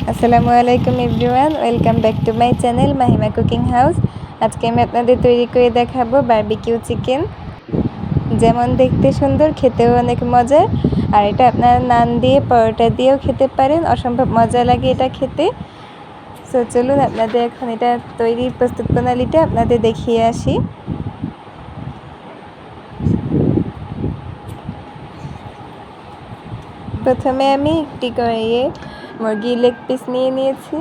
আসসালামু আলাইকুম everyone, welcome back to my channel Mahima cooking house. আজকে আমি আপনাদের তৈরি করে দেখাবো বারবিকিউ চিকেন। যেমন দেখতে সুন্দর, খেতেও অনেক মজার। আর এটা আপনারা নান দিয়ে, পরোটা দিয়েও খেতে পারেন, অসম্ভব মজা লাগে এটা খেতে। সো চলুন আপনাদের এখন এটা তৈরির প্রস্তুত প্রণালীটা আপনাদের দেখিয়ে আসি। প্রথমে আমি একটি কড়াইয়ে মুরগির লেগ পিস নিয়ে নিয়েছি।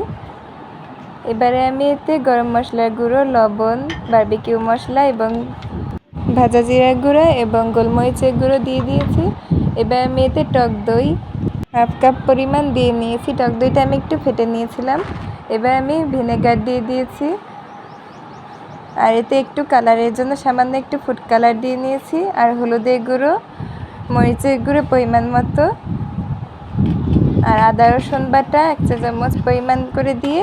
এবারে আমি এতে গরম মশলার গুঁড়ো, লবণ, বারবিকিউ মশলা এবং ভাজা জিরার গুঁড়ো এবং গোলমরিচের গুঁড়ো দিয়ে দিয়েছি। এবার আমি এতে টক দই 1/2 কাপ পরিমাণ দিয়ে নিয়েছি। টক দইটা আমি একটু ফেটে নিয়েছিলাম। এবার আমি ভিনেগার দিয়ে দিয়েছি। আর এতে একটু কালারের জন্য সামান্য একটু ফুড কালার দিয়ে নিয়েছি। আর হলুদের গুঁড়ো, মরিচের গুঁড়ো পরিমাণ মতো, আর আদা রসুন বাটা 1 চা চামচ পরিমাণ করে দিয়ে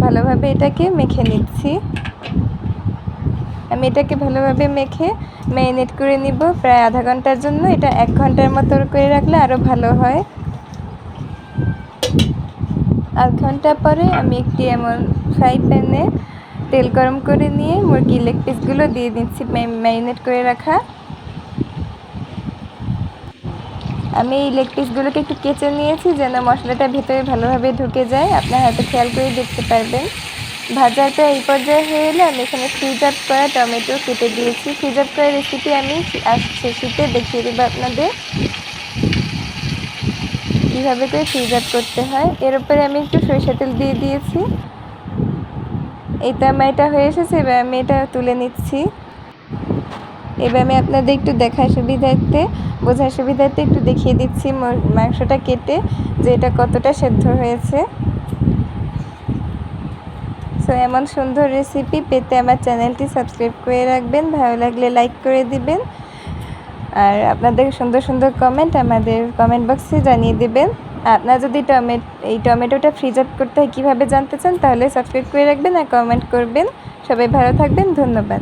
ভালোভাবে এটাকে মেখে নিচ্ছি। আমি এটাকে ভালোভাবে মেখে ম্যারিনেট করে নিব প্রায় আধা ঘন্টার জন্য। এটা 1 ঘন্টার মতো করে রাখলে আরও ভালো হয়। আধ ঘন্টা পরে আমি একটি এমন ফ্রাই প্যানে তেল গরম করে নিয়ে মুরগির লেগ পিসগুলো দিয়ে দিচ্ছি ম্যারিনেট করে রাখা। আমি এই লেগ পিসগুলোকে একটু কেচে নিয়েছি যেন মশলাটা ভেতরে ভালোভাবে ঢুকে যায়। আপনার হাতে খেয়াল করে দেখতে পারবেন। ভাজাটা এই পর্যায়ে হয়ে এলে আমি এখানে ফ্রিজ আপ করা টমেটো কেটে দিয়েছি। ফ্রিজ আপ করা রেসিপি আমি আসছে শীতে দেখিয়ে দেবো আপনাদের কীভাবে করে ফ্রিজ আপ করতে হয়। এর উপরে আমি একটু সরিষা তেল দিয়ে দিয়েছি। এই তো আমার এটা হয়ে এসেছে। এবার আমি এটা তুলে নিচ্ছি। এবার আমি আপনাদের একটু দেখার সুবিধার্থে, বোঝার সুবিধার্থে একটু দেখিয়ে দিচ্ছি মাংসটা কেটে যে এটা কতটা সেদ্ধ হয়েছে। সো এমন সুন্দর রেসিপি পেতে আমার চ্যানেলটি সাবস্ক্রাইব করে রাখবেন, ভালো লাগলে লাইক করে দিবেন। আর আপনাদের সুন্দর সুন্দর কমেন্ট আমাদের কমেন্ট বক্সে জানিয়ে দেবেন। আপনারা যদি এই টমেটোটা ফ্রিজ আপ করতে হয় কীভাবে জানতে চান তাহলে সাবস্ক্রাইব করে রাখবেন আর কমেন্ট করবেন। সবাই ভালো থাকবেন, ধন্যবাদ।